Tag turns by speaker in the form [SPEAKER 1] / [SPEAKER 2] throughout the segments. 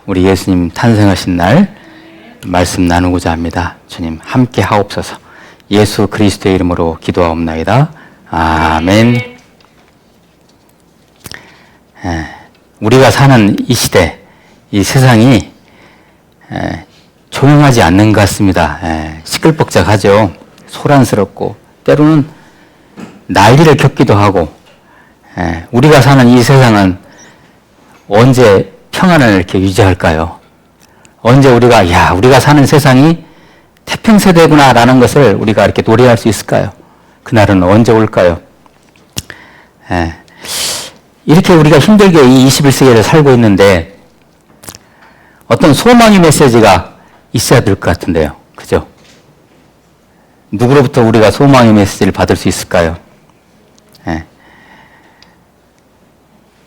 [SPEAKER 1] 우리 예수님 탄생하신 날 말씀 나누고자 합니다. 주님 함께 하옵소서. 예수 그리스도의 이름으로 기도하옵나이다. 아멘. 우리가 사는 이 시대, 이 세상이 조용하지 않는 것 같습니다. 시끌벅적하죠. 소란스럽고 때로는 난리를 겪기도 하고, 우리가 사는 이 세상은 언제 평안을 이렇게 유지할까요? 언제 우리가 사는 세상이 태평세대구나라는 것을 우리가 이렇게 노래할 수 있을까요? 그날은 언제 올까요? 이렇게 우리가 힘들게 이 21세기를 살고 있는데 어떤 소망의 메시지가 있어야 될 것 같은데요. 그죠? 누구로부터 우리가 소망의 메시지를 받을 수 있을까요?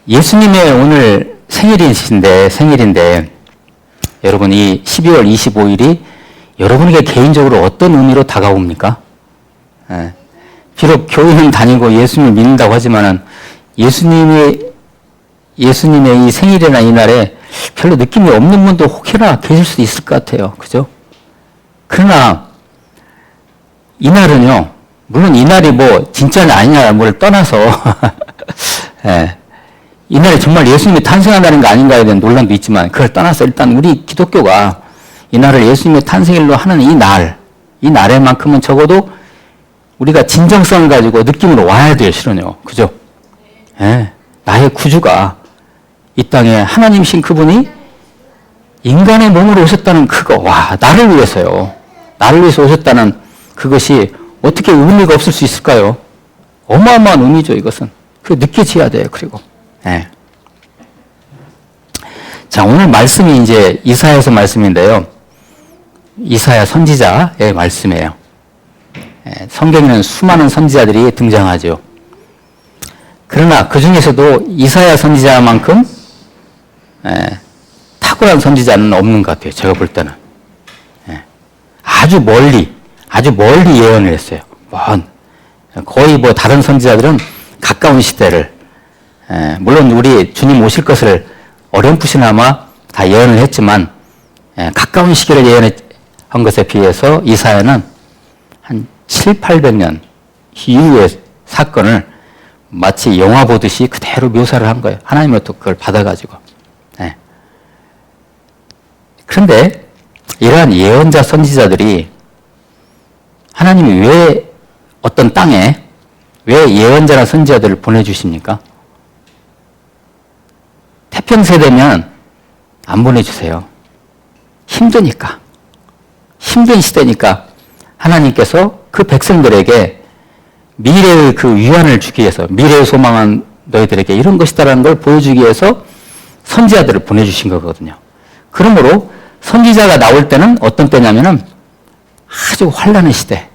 [SPEAKER 1] 예수님의 오늘 생일인데 여러분 이 12월 25일이 여러분에게 개인적으로 어떤 의미로 다가옵니까? 비록 교회는 다니고 예수님을 믿는다고 하지만은 예수님의 이 생일이나 이날에 별로 느낌이 없는 분도 혹여나 계실 수도 있을 것 같아요. 그죠? 그러나 이날은요, 물론 이날이 뭐 진짜는 아니냐 뭘 떠나서 이날이 정말 예수님이 탄생한다는 거 아닌가에 대한 논란도 있지만 그걸 떠나서 일단 우리 기독교가 이날을 예수님의 탄생일로 하는 이 날에만큼은 적어도 우리가 진정성을 가지고 느낌으로 와야 돼요, 실은요. 그죠? 나의 구주가 이 땅에 하나님이신 그분이 인간의 몸으로 오셨다는 그거, 나를 위해서요. 나를 위해서 오셨다는 그것이 어떻게 의미가 없을 수 있을까요? 어마어마한 의미죠, 이것은. 그게 느껴져야 돼요, 그리고. 자, 오늘 말씀이 이제 이사야서 말씀인데요. 이사야 선지자의 말씀이에요. 성경에는 수많은 선지자들이 등장하죠. 그러나 그 중에서도 이사야 선지자만큼 탁월한 선지자는 없는 것 같아요. 제가 볼 때는. 아주 멀리 예언을 했어요. 거의 다른 선지자들은 가까운 시대를, 물론 우리 주님 오실 것을 어렴풋이나마 다 예언을 했지만, 가까운 시기를 예언한 것에 비해서 이사야는 한 700~800년 이후의 사건을 마치 영화 보듯이 그대로 묘사를 한 거예요. 하나님으로부터 그걸 받아가지고. 그런데 이러한 예언자 선지자들이 하나님이 왜 어떤 땅에 왜 예언자나 선지자들을 보내주십니까? 태평세대면 안 보내주세요. 힘드니까. 힘든 시대니까 하나님께서 그 백성들에게 미래의 그 위안을 주기 위해서, 미래의 소망은 너희들에게 이런 것이다라는 걸 보여주기 위해서 선지자들을 보내주신 거거든요. 그러므로 선지자가 나올 때는 어떤 때냐면은 아주 환란의 시대,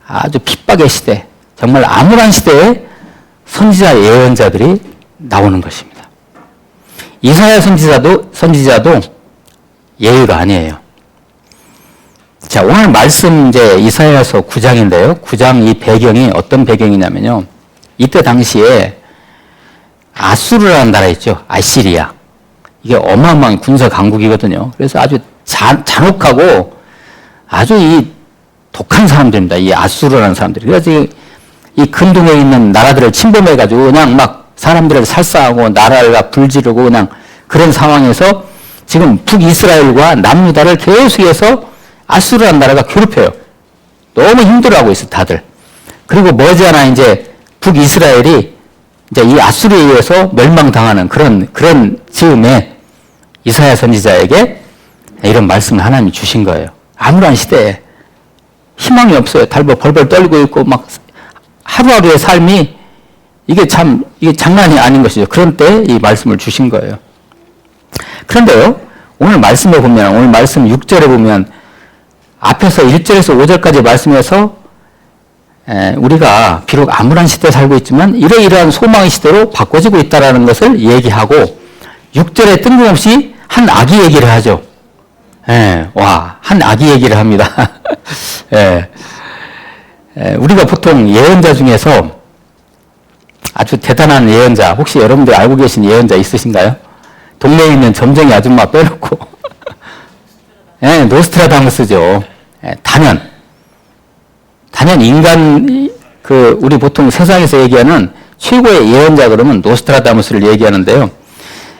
[SPEAKER 1] 아주 핍박의 시대, 정말 암울한 시대에 선지자 예언자들이 나오는 것입니다. 이사야 선지자도 예외가 아니에요. 자, 오늘 말씀 이제 이사야서 9장인데요. 9장 이 배경이 어떤 배경이냐면요. 이때 당시에 아수르라는 나라 있죠. 아시리아. 이게 어마어마한 군사 강국이거든요. 그래서 아주 잔혹하고 아주 이 독한 사람들입니다. 이 아수르라는 사람들이. 그래서 이 근동에 있는 나라들을 침범해가지고 그냥 막 사람들을 살사하고 나라가 불지르고 그냥 그런 상황에서 지금 북이스라엘과 남유다를 계속해서 아수르라는 나라가 괴롭혀요. 너무 힘들어하고 있어, 다들. 그리고 머지않아 이제 북이스라엘이 이제 이 아수르에 의해서 멸망당하는 그런 즈음에 이사야 선지자에게 이런 말씀을 하나님이 주신 거예요. 암울한 시대에 희망이 없어요. 벌벌 떨고 있고 막 하루하루의 삶이 이게 장난이 아닌 것이죠. 그런 때 이 말씀을 주신 거예요. 그런데요, 오늘 말씀 6절에 보면 앞에서 1절에서 5절까지 말씀에서 우리가 비록 암울한 시대에 살고 있지만 이러이러한 소망의 시대로 바꿔지고 있다는 것을 얘기하고 6절에 뜬금없이 한 아기 얘기를 하죠. 한 아기 얘기를 합니다. 우리가 보통 예언자 중에서 아주 대단한 예언자, 혹시 여러분들 알고 계신 예언자 있으신가요? 동네에 있는 점쟁이 아줌마 빼놓고. 예, 노스트라다무스죠. 예, 단연 인간, 우리 보통 세상에서 얘기하는 최고의 예언자 그러면 노스트라다무스를 얘기하는데요.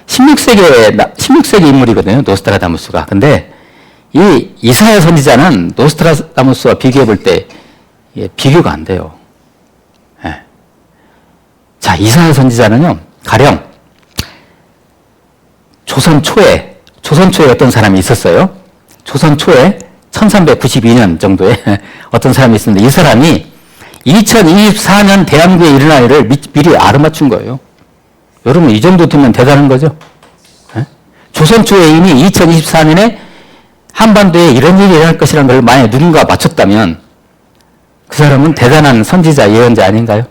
[SPEAKER 1] 16세기 인물이거든요, 노스트라다무스가. 근데 이 이사야 선지자는 노스트라다무스와 비교해 볼 때 비교가 안 돼요. 예. 자, 이사야 선지자는요, 가령 조선 초에 어떤 사람이 있었어요. 조선 초에 1392년 정도에 어떤 사람이 있었는데 이 사람이 2024년 대한민국에 일어날 일을 미리 알아맞춘 거예요. 여러분, 이 정도 되면 대단한 거죠. 예? 조선 초에 이미 2024년에 한반도에 이런 일이 일어날 것이라는 걸 만약에 누군가 맞췄다면 그 사람은 대단한 선지자, 예언자 아닌가요?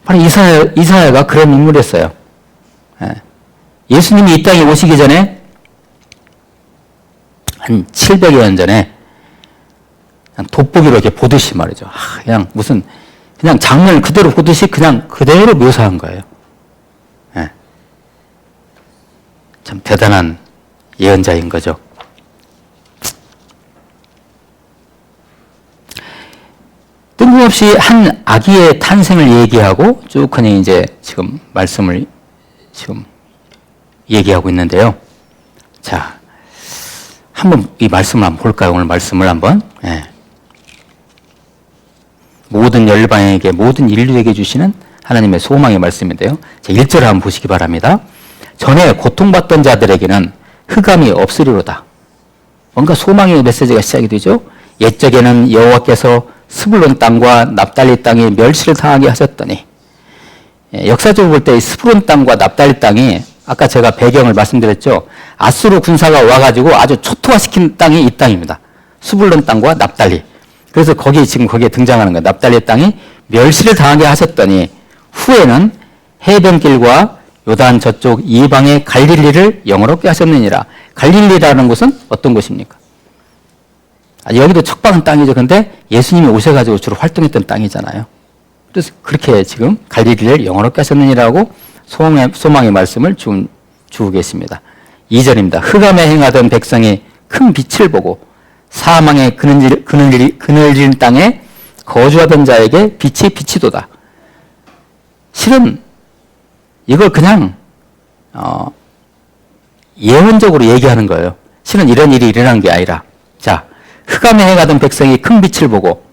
[SPEAKER 1] 바로 이사야가 그런 인물이었어요. 예. 예수님이 이 땅에 오시기 전에 한 700여 년 전에 그냥 돋보기로 이렇게 보듯이 말이죠. 그냥 장면을 그대로 보듯이 그냥 그대로 묘사한 거예요. 예. 참 대단한 예언자인 거죠. 뜬금없이 한 아기의 탄생을 얘기하고 쭉 그냥 이제 지금 말씀을 지금 얘기하고 있는데요. 자, 한번 이 말씀을 한번 볼까요? 오늘 말씀을 한번. 예. 모든 열방에게, 모든 인류에게 주시는 하나님의 소망의 말씀인데요. 자, 1절을 한번 보시기 바랍니다. 전에 고통받던 자들에게는 흑암이 없으리로다. 뭔가 소망의 메시지가 시작이 되죠. 옛적에는 여호와께서 스불론 땅과 납달리 땅에 멸시를 당하게 하셨더니, 역사적으로 볼 때 스불론 땅과 납달리 땅이 아까 제가 배경을 말씀드렸죠. 아수르 군사가 와가지고 아주 초토화시킨 땅이 이 땅입니다. 스불론 땅과 납달리. 그래서 거기에 등장하는 거예요. 납달리 땅이 멸시를 당하게 하셨더니 후에는 해변길과 요단 저쪽 이방의 갈릴리를 영화롭게 하셨느니라. 갈릴리라는 곳은 어떤 곳입니까? 여기도 척박한 땅이죠. 근데 예수님이 오셔가지고 주로 활동했던 땅이잖아요. 그래서 그렇게 지금 갈릴리를 영화롭게 하셨느니라고 소망의 말씀을 주고 계십니다. 2절입니다. 흑암에 행하던 백성이 큰 빛을 보고 사망의 그늘진 땅에 거주하던 자에게 빛이 비치도다. 실은 이걸 그냥 예언적으로 얘기하는 거예요. 실은 이런 일이 일어난 게 아니라, 자, 흑암에 행하던 백성이 큰 빛을 보고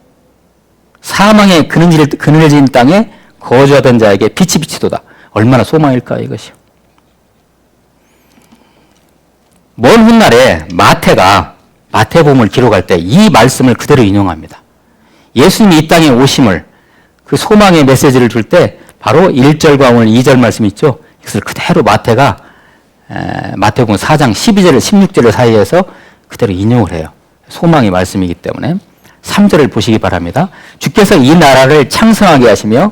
[SPEAKER 1] 사망의 그늘진 땅에 거주하던 자에게 빛이 비치도다. 얼마나 소망일까 이것이요. 먼 훗날에 마태복음을 기록할 때 이 말씀을 그대로 인용합니다. 예수님이 이 땅에 오심을, 그 소망의 메시지를 줄 때 바로 1절과 오늘 2절 말씀 있죠. 이것을 그대로 마태복음 4장 12절 16절 사이에서 그대로 인용을 해요. 소망의 말씀이기 때문에 3절을 보시기 바랍니다. 주께서 이 나라를 창성하게 하시며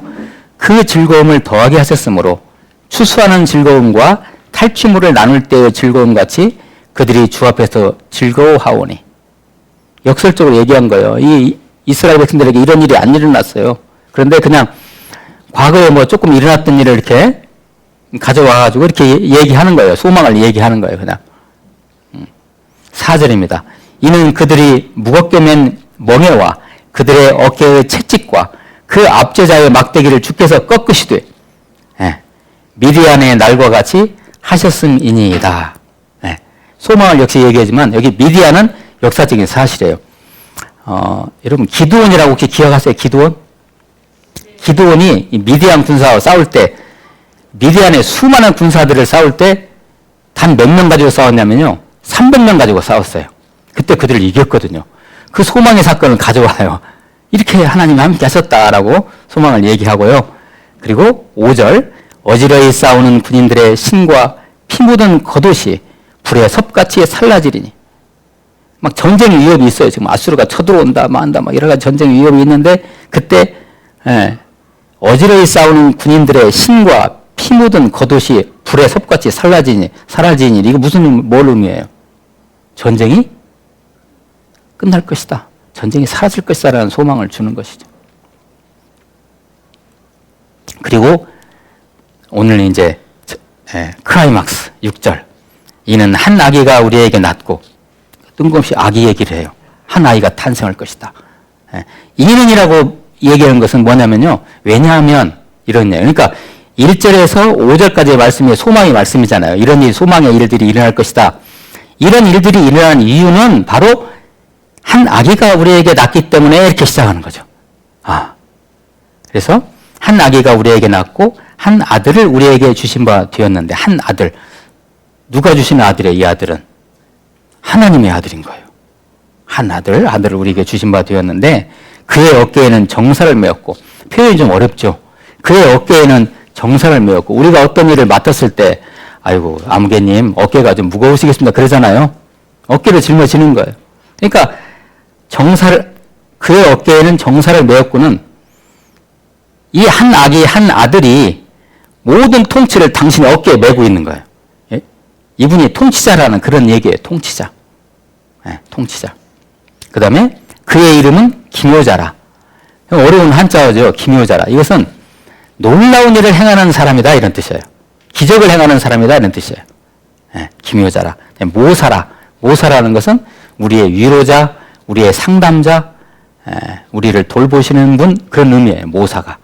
[SPEAKER 1] 그 즐거움을 더하게 하셨으므로 추수하는 즐거움과 탈취물을 나눌 때의 즐거움 같이 그들이 주 앞에서 즐거워하오니. 역설적으로 얘기한 거예요. 이 이스라엘 백성들에게 이런 일이 안 일어났어요. 그런데 그냥 과거에 뭐 조금 일어났던 일을 이렇게 가져와가지고 이렇게 얘기하는 거예요. 소망을 얘기하는 거예요. 그냥. 4절입니다. 이는 그들이 무겁게 맨 멍에와 그들의 어깨의 채찍과 그 압제자의 막대기를 주께서 꺾으시되 미디안의 날과 같이 하셨음이니이다. 소망을 역시 얘기하지만 여기 미디안은 역사적인 사실이에요. 여러분 기드온이라고 혹시 기억하세요? 기드온이 미디안 군사와 싸울 때, 미디안의 수많은 군사들을 싸울 때 단 몇 명 가지고 싸웠냐면요, 300명 가지고 싸웠어요. 그때 그들을 이겼거든요. 그 소망의 사건을 가져와요. 이렇게 하나님이 함께 하셨다라고 소망을 얘기하고요. 그리고 5절, 어지러이 싸우는 군인들의 신과 피 묻은 겉옷이 불에 섭같이 살라지리니. 막 전쟁 위협이 있어요. 지금 아수르가 쳐들어온다, 만다, 막 여러 가지 전쟁 위협이 있는데, 그때 어지러이 싸우는 군인들의 신과 피 묻은 겉옷이 불에 섭같이 사라지니. 이게 뭘 의미해요? 전쟁이 끝날 것이다. 전쟁이 사라질 것이다라는 소망을 주는 것이죠. 그리고 오늘 이제 클라이막스 6절. 이는 한 아기가 우리에게 낳고, 뜬금없이 아기 얘기를 해요. 한 아이가 탄생할 것이다. 이는이라고 얘기하는 것은 뭐냐면요. 왜냐하면 이런 얘기. 그러니까 1절에서 5절까지의 말씀이 소망의 말씀이잖아요. 이런 일, 소망의 일들이 일어날 것이다. 이런 일들이 일어난 이유는 바로 한 아기가 우리에게 낳기 때문에 이렇게 시작하는 거죠. 그래서 한 아기가 우리에게 낳고 한 아들을 우리에게 주신 바 되었는데, 한 아들. 누가 주신 아들이에요? 이 아들은 하나님의 아들인 거예요. 한 아들을 우리에게 주신 바 되었는데, 그의 어깨에는 정사를 메었고, 표현이 좀 어렵죠. 그의 어깨에는 정사를 메었고, 우리가 어떤 일을 맡았을 때, 아이고 아무개님 어깨가 좀 무거우시겠습니다 그러잖아요. 어깨를 짊어지는 거예요. 그러니까 그의 어깨에는 정사를 메었고는, 이 한 아기 한 아들이 모든 통치를 당신의 어깨에 메고 있는 거예요. 이분이 통치자라는 그런 얘기예요. 통치자. 통치자. 그 다음에 그의 이름은 기묘자라. 어려운 한자어죠. 기묘자라. 이것은 놀라운 일을 행하는 사람이다 이런 뜻이에요. 기적을 행하는 사람이다 이런 뜻이에요. 기묘자라. 모사라. 모사라는 것은 우리의 위로자, 우리의 상담자, 우리를 돌보시는 분, 그런 의미예요. 모사가.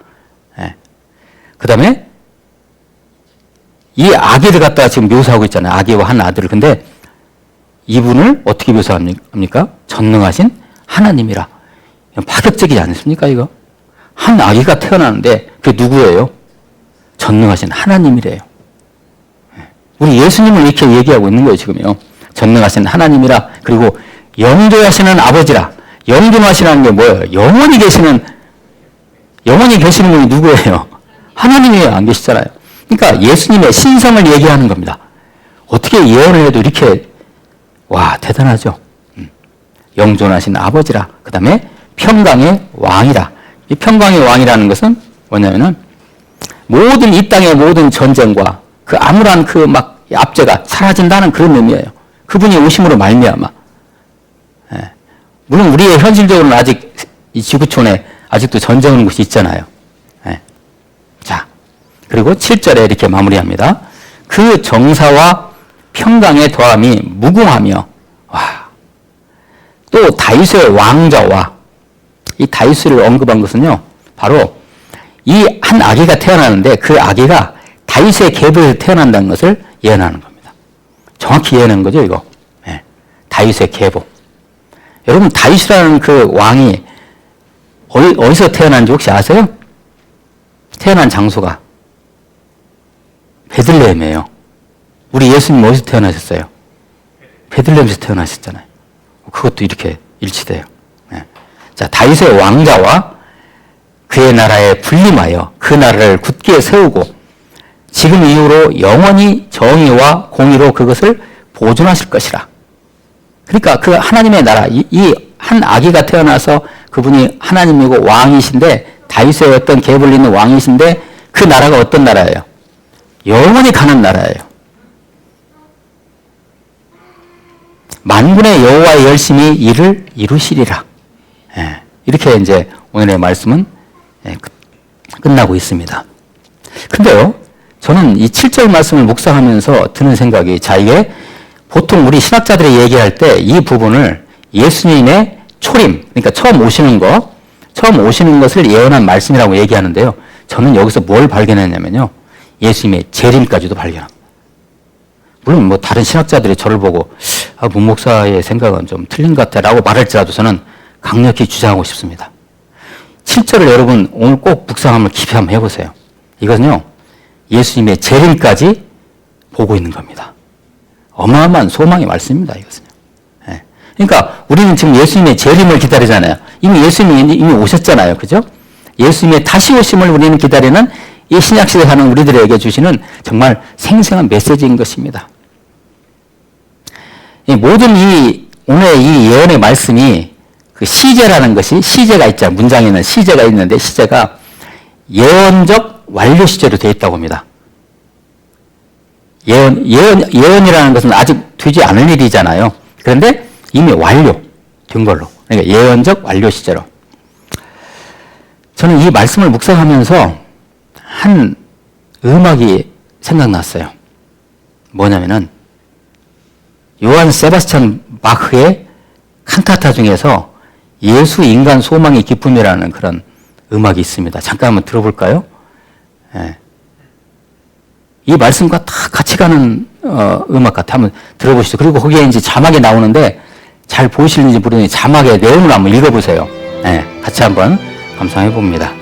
[SPEAKER 1] 그 다음에 이 아기를 갖다가 지금 묘사하고 있잖아요. 아기와 한 아들을. 근데 이분을 어떻게 묘사합니까? 전능하신 하나님이라. 파격적이지 않습니까, 이거? 한 아기가 태어나는데 그게 누구예요? 전능하신 하나님이래요. 우리 예수님을 이렇게 얘기하고 있는 거예요, 지금요. 전능하신 하나님이라. 그리고 영존하시는 아버지라. 영존하시는 게 뭐예요? 영원히 계시는 분이 누구예요? 하나님이 안 계시잖아요. 그러니까 예수님의 신성을 얘기하는 겁니다. 어떻게 예언을 해도 이렇게, 와, 대단하죠. 영존하신 아버지라. 그 다음에 평강의 왕이라. 이 평강의 왕이라는 것은 뭐냐면은 모든 이 땅의 모든 전쟁과 그 암울한 그 막 압제가 사라진다는 그런 의미예요. 그분이 오심으로 말미암아. 물론 우리의 현실적으로는 아직 이 지구촌에 아직도 전쟁하는 곳이 있잖아요. 자, 그리고 7절에 이렇게 마무리합니다. 그 정사와 평강의 더함이 무궁하며, 또 다윗의 왕자와, 이 다윗을 언급한 것은요, 바로 이 한 아기가 태어나는데 그 아기가 다윗의 계보에서 태어난다는 것을 예언하는 겁니다. 정확히 예언한 거죠, 이거. 다윗의 계보. 여러분, 다윗이라는 그 왕이 어디서 태어난지 혹시 아세요? 태어난 장소가 베들레헴이에요. 우리 예수님 어디서 태어나셨어요? 베들레헴에서 태어나셨잖아요. 그것도 이렇게 일치돼요. 자, 다윗의 왕자와 그의 나라에 군림하여 그 나라를 굳게 세우고 지금 이후로 영원히 정의와 공의로 그것을 보존하실 것이라. 그러니까 그 하나님의 나라, 이 한 아기가 태어나서 그분이 하나님이고 왕이신데, 다윗의 어떤 계보를 잇는 왕이신데, 그 나라가 어떤 나라예요? 영원히 가는 나라예요. 만군의 여호와의 열심히 이를 이루시리라. 이렇게 이제 오늘의 말씀은 끝나고 있습니다. 근데요, 저는 이 7절 말씀을 묵상하면서 드는 생각이, 자, 이게 보통 우리 신학자들이 얘기할 때 이 부분을 예수님의 초림, 그러니까 처음 오시는 것을 예언한 말씀이라고 얘기하는데요. 저는 여기서 뭘 발견했냐면요. 예수님의 재림까지도 발견합니다. 물론 뭐 다른 신학자들이 저를 보고, 문 목사의 생각은 좀 틀린 것 같아 라고 말할지라도 저는 강력히 주장하고 싶습니다. 7절을 여러분 오늘 꼭 묵상함을 깊이 한번 해보세요. 이것은요, 예수님의 재림까지 보고 있는 겁니다. 어마어마한 소망의 말씀입니다, 이것은요. 그러니까 우리는 지금 예수님의 재림을 기다리잖아요. 이미 예수님이 이미 오셨잖아요. 그죠? 예수님의 다시 오심을 우리는 기다리는 이 신약시대에 사는 우리들에게 주시는 정말 생생한 메시지인 것입니다. 모든 오늘 이 예언의 말씀이 그 시제라는 것이, 시제가 있잖아요. 문장에는 시제가 있는데, 시제가 예언적 완료 시제로 되어 있다고 합니다. 예언이라는 것은 아직 되지 않을 일이잖아요. 그런데 이미 완료된 걸로. 그러니까 예언적 완료 시제로. 저는 이 말씀을 묵상하면서 한 음악이 생각났어요. 뭐냐면은 요한 세바스찬 바흐의 칸타타 중에서 예수 인간 소망의 기쁨이라는 그런 음악이 있습니다. 잠깐 한번 들어볼까요? 예. 이 말씀과 다 같이 가는 음악 같아. 한번 들어보시죠. 그리고 거기에 이제 자막이 나오는데 잘 보이시는지 모르겠는데 자막의 내용을 한번 읽어보세요. 예. 같이 한번 감상해 봅니다.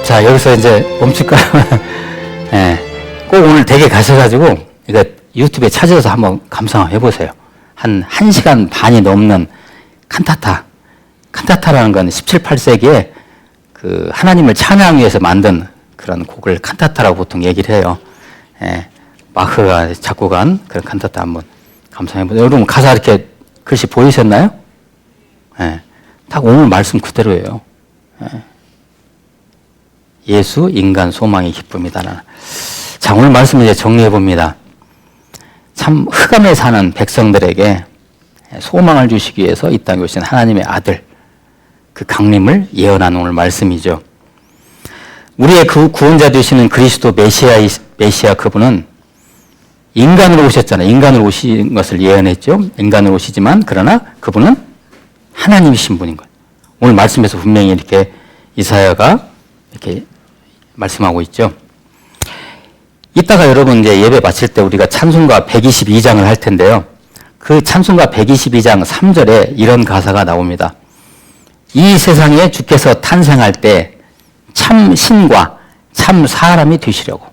[SPEAKER 1] 자, 여기서 이제 멈출까요? 예. 꼭 오늘 댁에 가셔가지고, 이거 유튜브에 찾아서 한번 감상해 보세요. 한 1시간 반이 넘는 칸타타. 칸타타라는 건 17, 8세기에 그 하나님을 찬양하기 위해서 만든 그런 곡을 칸타타라고 보통 얘기를 해요. 예. 바흐가 작곡한 그런 칸타타 한번 감상해 보세요. 여러분 가사 이렇게 글씨 보이셨나요? 예. 딱 오늘 말씀 그대로예요. 예. 예수 인간 소망의 기쁨이다. 자, 오늘 말씀 이제 정리해 봅니다. 참 흑암에 사는 백성들에게 소망을 주시기 위해서 이 땅에 오신 하나님의 아들, 그 강림을 예언한 오늘 말씀이죠. 우리의 그 구원자 되시는 그리스도 메시아 그분은 인간으로 오셨잖아요. 인간으로 오신 것을 예언했죠. 인간으로 오시지만 그러나 그분은 하나님이신 분인 거예요. 오늘 말씀에서 분명히 이렇게 이사야가 이렇게 말씀하고 있죠. 이따가 여러분 이제 예배 마칠 때 우리가 찬송가 122장을 할 텐데요. 그 찬송가 122장 3절에 이런 가사가 나옵니다. 이 세상에 주께서 탄생할 때 참 신과 참 사람이 되시려고.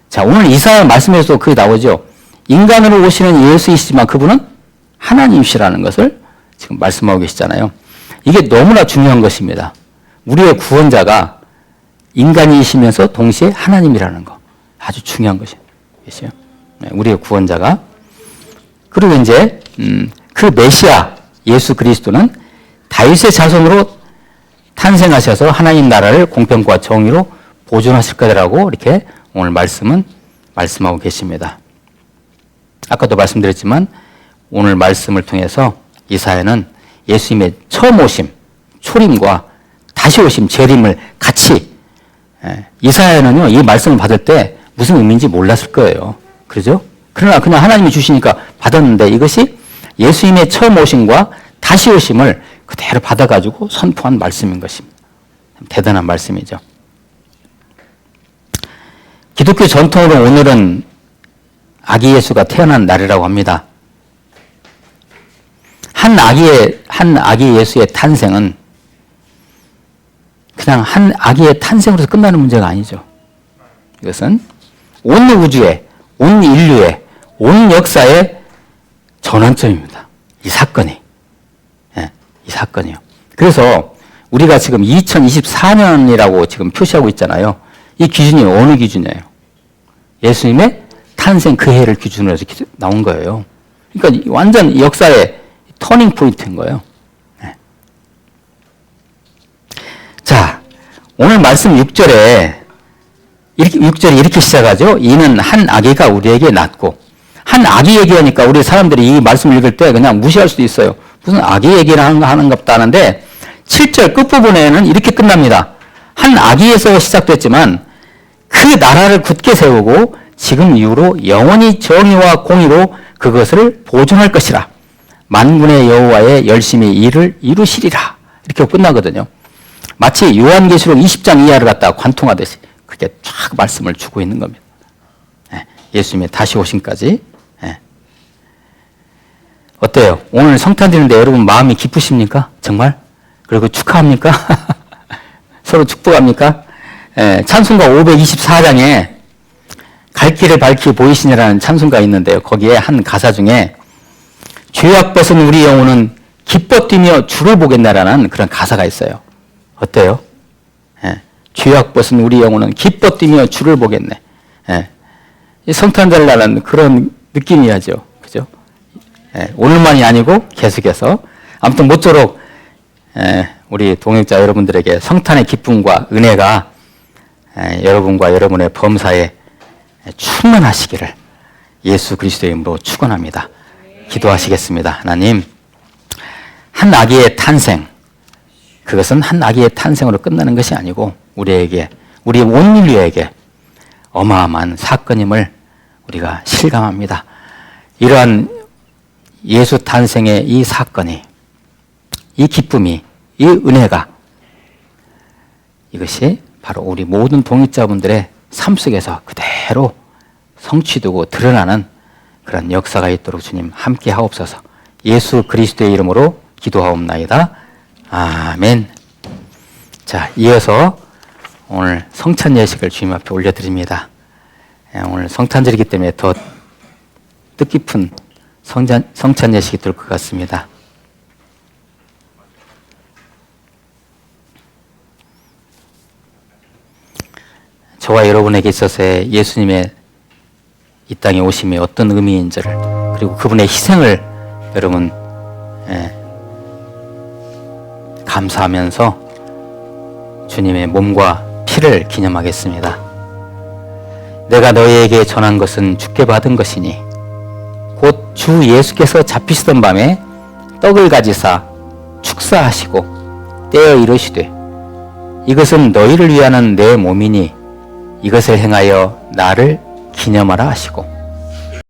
[SPEAKER 1] 자, 오늘 이사야 말씀에서도 그게 나오죠. 인간으로 오시는 예수이시지만 그분은 하나님이시라는 것을 지금 말씀하고 계시잖아요. 이게 너무나 중요한 것입니다. 우리의 구원자가 인간이시면서 동시에 하나님이라는 거. 아주 중요한 것이죠. 우리의 구원자가. 그리고 이제, 그 메시아, 예수 그리스도는 다윗의 자손으로 탄생하셔서 하나님 나라를 공평과 정의로 보존하실 거라고 이렇게 오늘 말씀하고 계십니다. 아까도 말씀드렸지만 오늘 말씀을 통해서 이사야는 예수님의 처음 오심, 초림과 다시 오심, 재림을 같이 이사야는요, 이 말씀을 받을 때 무슨 의미인지 몰랐을 거예요. 그러죠? 그러나 그냥 하나님이 주시니까 받았는데 이것이 예수님의 처음 오심과 다시 오심을 그대로 받아가지고 선포한 말씀인 것입니다. 대단한 말씀이죠. 기독교 전통으로 오늘은 아기 예수가 태어난 날이라고 합니다. 한 아기 예수의 탄생은 그냥 한 아기의 탄생으로서 끝나는 문제가 아니죠. 이것은 온 우주의, 온 인류의, 온 역사의 전환점입니다. 이 사건이. 이 사건이요. 그래서 우리가 지금 2024년이라고 지금 표시하고 있잖아요. 이 기준이 어느 기준이에요? 예수님의 탄생 그 해를 기준으로 해서 나온 거예요. 그러니까 완전 역사의 터닝 포인트인 거예요. 네. 자, 오늘 말씀 6절에 이렇게 시작하죠. 이는 한 아기가 우리에게 낳고, 한 아기 얘기하니까 우리 사람들이 이 말씀을 읽을 때 그냥 무시할 수도 있어요. 무슨 아기 얘기를 하는가 보다 하는데 7절 끝부분에는 이렇게 끝납니다. 한 아기에서 시작됐지만 그 나라를 굳게 세우고 지금 이후로 영원히 정의와 공의로 그것을 보존할 것이라. 만군의 여호와의 열심히 일을 이루시리라. 이렇게 끝나거든요. 마치 요한계시록 20장 이하를 갖다가 관통하듯이 그렇게 쫙 말씀을 주고 있는 겁니다. 예수님의 다시 오심까지. 어때요? 오늘 성탄 드리는데 여러분 마음이 기쁘십니까? 정말? 그리고 축하합니까? 서로 축복합니까? 찬송가 524장에 갈 길을 밝히 보이시니라는 찬송가 있는데요. 거기에 한 가사 중에 죄악 벗은 우리 영혼은 기뻐 뛰며 주를 보겠나라는 그런 가사가 있어요. 어때요? 죄악 벗은 우리 영혼은 기뻐 뛰며 주를 보겠네. 이 성탄절 날은 그런 느낌이야죠. 그죠? 오늘만이 아니고 계속해서. 아무튼 모쪼록 우리 동역자 여러분들에게 성탄의 기쁨과 은혜가 여러분과 여러분의 범사에 충만하시기를 예수 그리스도의 이름으로 축원합니다. 기도하시겠습니다. 하나님, 한 아기의 탄생, 그것은 한 아기의 탄생으로 끝나는 것이 아니고 우리에게, 우리 온 인류에게 어마어마한 사건임을 우리가 실감합니다. 이러한 예수 탄생의 이 사건이, 이 기쁨이, 이 은혜가, 이것이 바로 우리 모든 동역자분들의 삶 속에서 그대로 성취되고 드러나는 그런 역사가 있도록 주님 함께 하옵소서. 예수 그리스도의 이름으로 기도하옵나이다. 아멘. 자, 이어서 오늘 성찬 예식을 주님 앞에 올려드립니다. 오늘 성탄절이기 때문에 더 뜻깊은 성찬 예식이 될 것 같습니다. 저와 여러분에게 있어서의 예수님의 이 땅에 오심이 어떤 의미인지를, 그리고 그분의 희생을 여러분 감사하면서 주님의 몸과 피를 기념하겠습니다. 내가 너희에게 전한 것은 주께 받은 것이니 곧 주 예수께서 잡히시던 밤에 떡을 가지사 축사하시고 떼어 이르시되 이것은 너희를 위하는 내 몸이니 이것을 행하여 나를 기념하라 하시고